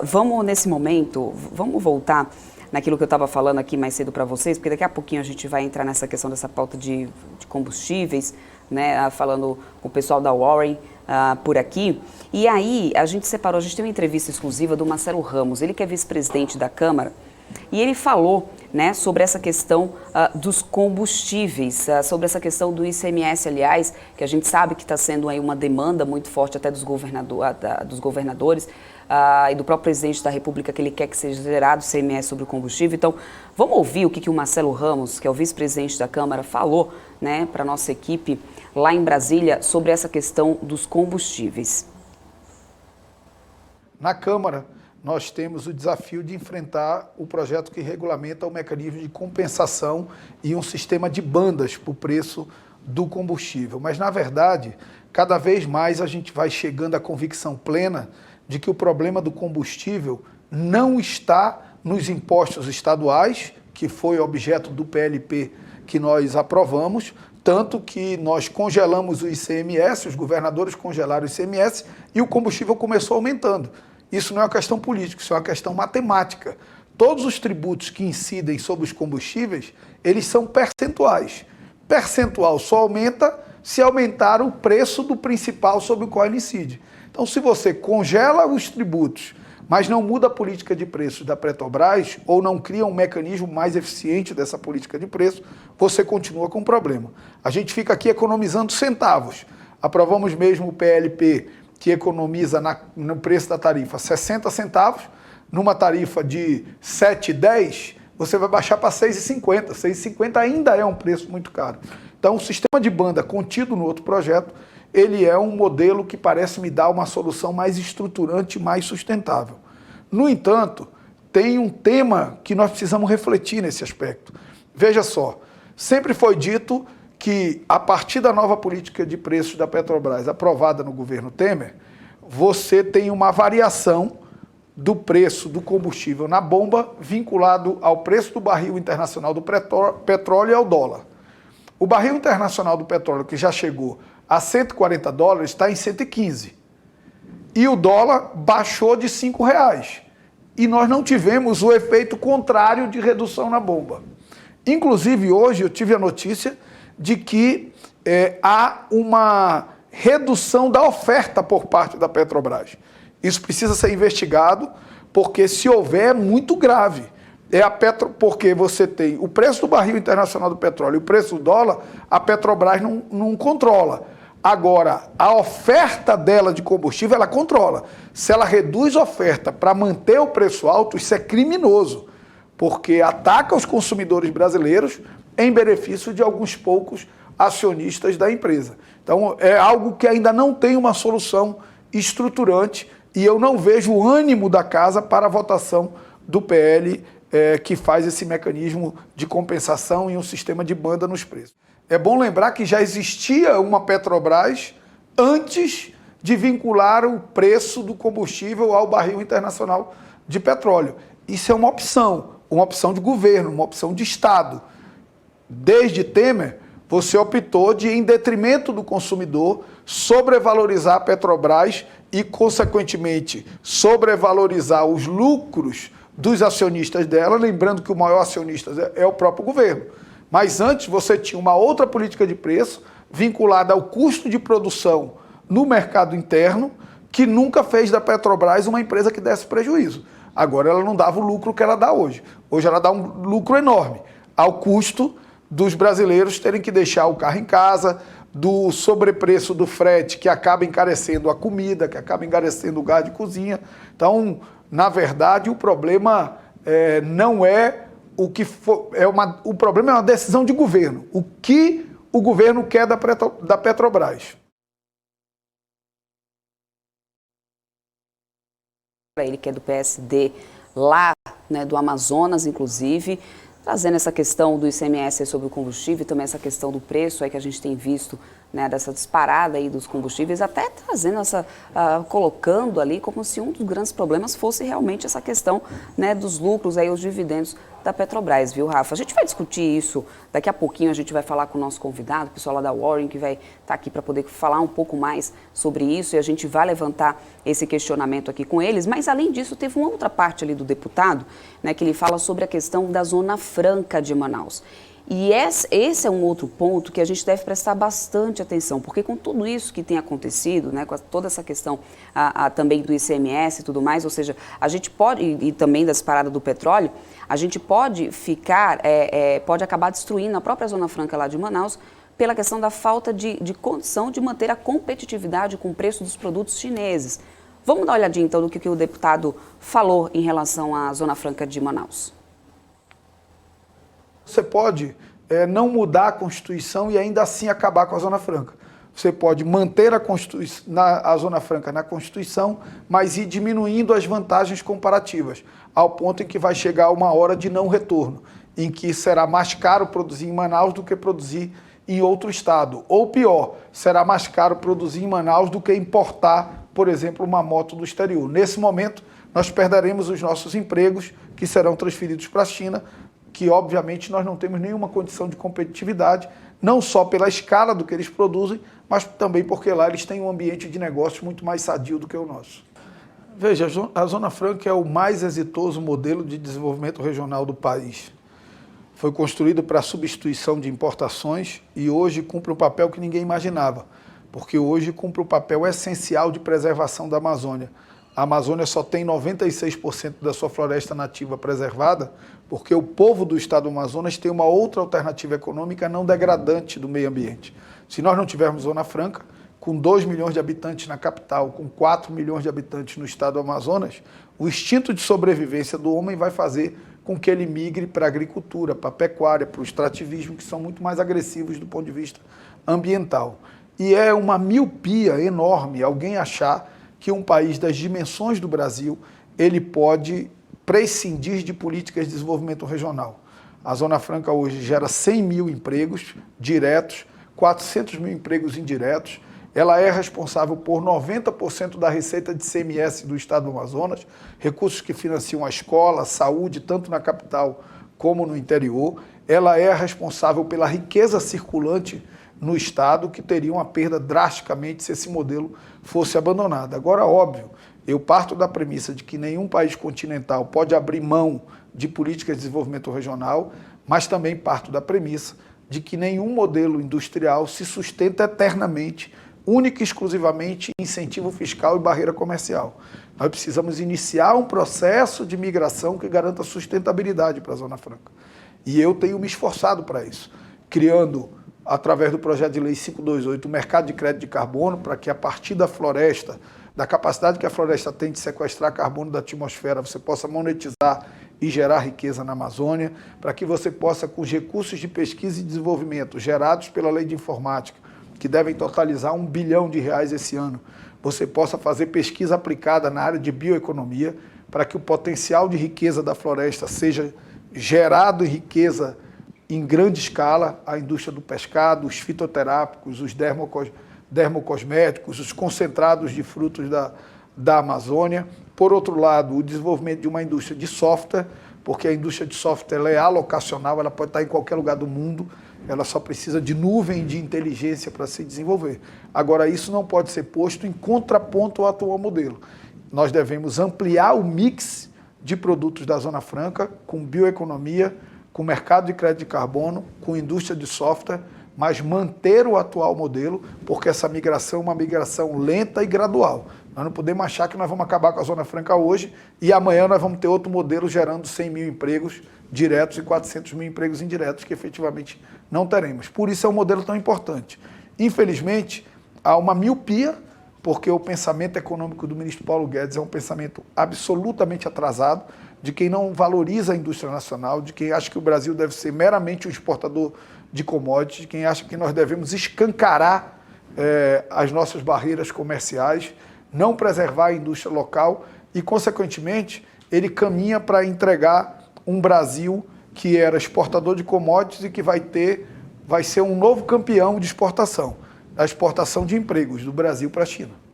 Vamos, nesse momento, vamos voltar naquilo que eu estava falando aqui mais cedo para vocês, porque daqui a pouquinho a gente vai entrar nessa questão dessa pauta de combustíveis, né, falando com o pessoal da Warren por aqui. E aí, a gente separou, a gente tem uma entrevista exclusiva do Marcelo Ramos, ele que é vice-presidente da Câmara, e ele falou, né, sobre essa questão dos combustíveis, sobre essa questão do ICMS, aliás, que a gente sabe que está sendo aí uma demanda muito forte até dos governadores e do próprio presidente da República, que ele quer que seja zerado o ICMS sobre o combustível. Então, vamos ouvir o que o Marcelo Ramos, que é o vice-presidente da Câmara, falou, né, para a nossa equipe lá em Brasília sobre essa questão dos combustíveis. Na Câmara, nós temos o desafio de enfrentar o projeto que regulamenta o mecanismo de compensação e um sistema de bandas para o preço do combustível. Mas, na verdade, cada vez mais a gente vai chegando à convicção plena de que o problema do combustível não está nos impostos estaduais, que foi objeto do PLP que nós aprovamos, tanto que nós congelamos o ICMS, os governadores congelaram o ICMS e o combustível começou aumentando. Isso não é uma questão política, isso é uma questão matemática. Todos os tributos que incidem sobre os combustíveis, eles são percentuais. Percentual só aumenta se aumentar o preço do principal sobre o qual ele incide. Então, se você congela os tributos, mas não muda a política de preços da Petrobras ou não cria um mecanismo mais eficiente dessa política de preço, você continua com o problema. A gente fica aqui economizando centavos. Aprovamos mesmo o PLP, que economiza no preço da tarifa 60 centavos, numa tarifa de 7,10, você vai baixar para 6,50. 6,50 ainda é um preço muito caro. Então, o sistema de banda contido no outro projeto, ele é um modelo que parece me dar uma solução mais estruturante, mais sustentável. No entanto, tem um tema que nós precisamos refletir nesse aspecto. Veja só, sempre foi dito que, a partir da nova política de preços da Petrobras, aprovada no governo Temer, você tem uma variação do preço do combustível na bomba vinculado ao preço do barril internacional do petróleo e ao dólar. O barril internacional do petróleo, que já chegou a 140 dólares, está em 115. E o dólar baixou de R$5. E nós não tivemos o efeito contrário de redução na bomba. Inclusive, hoje eu tive a notícia de que há uma redução da oferta por parte da Petrobras. Isso precisa ser investigado, porque se houver, é muito grave. Porque você tem o preço do barril internacional do petróleo e o preço do dólar, a Petrobras não controla. Agora, a oferta dela de combustível, ela controla. Se ela reduz a oferta para manter o preço alto, isso é criminoso, porque ataca os consumidores brasileiros em benefício de alguns poucos acionistas da empresa. Então, é algo que ainda não tem uma solução estruturante e eu não vejo o ânimo da casa para a votação do PL que faz esse mecanismo de compensação e um sistema de banda nos preços. É bom lembrar que já existia uma Petrobras antes de vincular o preço do combustível ao barril internacional de petróleo. Isso é uma opção de governo, uma opção de Estado. Desde Temer, você optou de, em detrimento do consumidor, sobrevalorizar a Petrobras e, consequentemente, sobrevalorizar os lucros dos acionistas dela, lembrando que o maior acionista é o próprio governo. Mas antes você tinha uma outra política de preço vinculada ao custo de produção no mercado interno, que nunca fez da Petrobras uma empresa que desse prejuízo. Agora ela não dava o lucro que ela dá hoje. Hoje ela dá um lucro enorme, ao custo dos brasileiros terem que deixar o carro em casa, do sobrepreço do frete, que acaba encarecendo a comida, que acaba encarecendo o gás de cozinha. Então, na verdade, o problema não é o que for, o problema é uma decisão de governo. O que o governo quer da Petrobras? Ele que é do PSD lá, né, do Amazonas, inclusive, trazendo essa questão do ICMS sobre o combustível e também essa questão do preço aí que a gente tem visto né, dessa disparada aí dos combustíveis, até trazendo colocando ali como se um dos grandes problemas fosse realmente essa questão, né, dos lucros aí, os dividendos da Petrobras, viu, Rafa? A gente vai discutir isso daqui a pouquinho, a gente vai falar com o nosso convidado, o pessoal lá da Warren, que vai estar aqui para poder falar um pouco mais sobre isso, e a gente vai levantar esse questionamento aqui com eles. Mas, além disso, teve uma outra parte ali do deputado, né, que ele fala sobre a questão da Zona Franca de Manaus. E esse é um outro ponto que a gente deve prestar bastante atenção, porque com tudo isso que tem acontecido, né, com toda essa questão também do ICMS e tudo mais, ou seja, a gente pode, e também das paradas do petróleo, a gente pode pode acabar destruindo a própria Zona Franca lá de Manaus pela questão da falta de condição de manter a competitividade com o preço dos produtos chineses. Vamos dar uma olhadinha então do que o deputado falou em relação à Zona Franca de Manaus. Você pode não mudar a Constituição e ainda assim acabar com a Zona Franca. Você pode manter a Zona Franca na Constituição, mas ir diminuindo as vantagens comparativas, ao ponto em que vai chegar uma hora de não retorno, em que será mais caro produzir em Manaus do que produzir em outro estado. Ou pior, será mais caro produzir em Manaus do que importar, por exemplo, uma moto do exterior. Nesse momento, nós perderemos os nossos empregos, que serão transferidos para a China, que obviamente nós não temos nenhuma condição de competitividade, não só pela escala do que eles produzem, mas também porque lá eles têm um ambiente de negócio muito mais sadio do que o nosso. Veja, a Zona Franca é o mais exitoso modelo de desenvolvimento regional do país. Foi construído para a substituição de importações e hoje cumpre um papel que ninguém imaginava, porque hoje cumpre um papel essencial de preservação da Amazônia. A Amazônia só tem 96% da sua floresta nativa preservada porque o povo do estado do Amazonas tem uma outra alternativa econômica não degradante do meio ambiente. Se nós não tivermos Zona Franca, com 2 milhões de habitantes na capital, com 4 milhões de habitantes no estado do Amazonas, o instinto de sobrevivência do homem vai fazer com que ele migre para a agricultura, para a pecuária, para o extrativismo, que são muito mais agressivos do ponto de vista ambiental. E é uma miopia enorme alguém achar que um país das dimensões do Brasil, ele pode prescindir de políticas de desenvolvimento regional. A Zona Franca hoje gera 100 mil empregos diretos, 400 mil empregos indiretos. Ela é responsável por 90% da receita de ICMS do estado do Amazonas, recursos que financiam a escola, a saúde, tanto na capital como no interior. Ela é responsável pela riqueza circulante no estado, que teria uma perda drasticamente se esse modelo fosse abandonado. Agora, óbvio, eu parto da premissa de que nenhum país continental pode abrir mão de políticas de desenvolvimento regional, mas também parto da premissa de que nenhum modelo industrial se sustenta eternamente, única e exclusivamente em incentivo fiscal e barreira comercial. Nós precisamos iniciar um processo de migração que garanta sustentabilidade para a Zona Franca. E eu tenho me esforçado para isso, criando, através do projeto de lei 528, o mercado de crédito de carbono, para que a partir da floresta, da capacidade que a floresta tem de sequestrar carbono da atmosfera, você possa monetizar e gerar riqueza na Amazônia, para que você possa, com os recursos de pesquisa e desenvolvimento gerados pela lei de informática, que devem totalizar R$1 bilhão esse ano, você possa fazer pesquisa aplicada na área de bioeconomia, para que o potencial de riqueza da floresta seja gerado em riqueza em grande escala, a indústria do pescado, os fitoterápicos, os dermocosméticos, os concentrados de frutos da Amazônia. Por outro lado, o desenvolvimento de uma indústria de software, porque a indústria de software ela é alocacional, ela pode estar em qualquer lugar do mundo, ela só precisa de nuvem de inteligência para se desenvolver. Agora, isso não pode ser posto em contraponto ao atual modelo. Nós devemos ampliar o mix de produtos da Zona Franca com bioeconomia, com mercado de crédito de carbono, com indústria de software, mas manter o atual modelo, porque essa migração é uma migração lenta e gradual. Nós não podemos achar que nós vamos acabar com a Zona Franca hoje e amanhã nós vamos ter outro modelo gerando 100 mil empregos diretos e 400 mil empregos indiretos, que efetivamente não teremos. Por isso é um modelo tão importante. Infelizmente, há uma miopia, porque o pensamento econômico do ministro Paulo Guedes é um pensamento absolutamente atrasado, de quem não valoriza a indústria nacional, de quem acha que o Brasil deve ser meramente um exportador de commodities, de quem acha que nós devemos escancarar as nossas barreiras comerciais, não preservar a indústria local e, consequentemente, ele caminha para entregar um Brasil que era exportador de commodities e que vai ser um novo campeão de exportação. a exportação de empregos do Brasil para a China.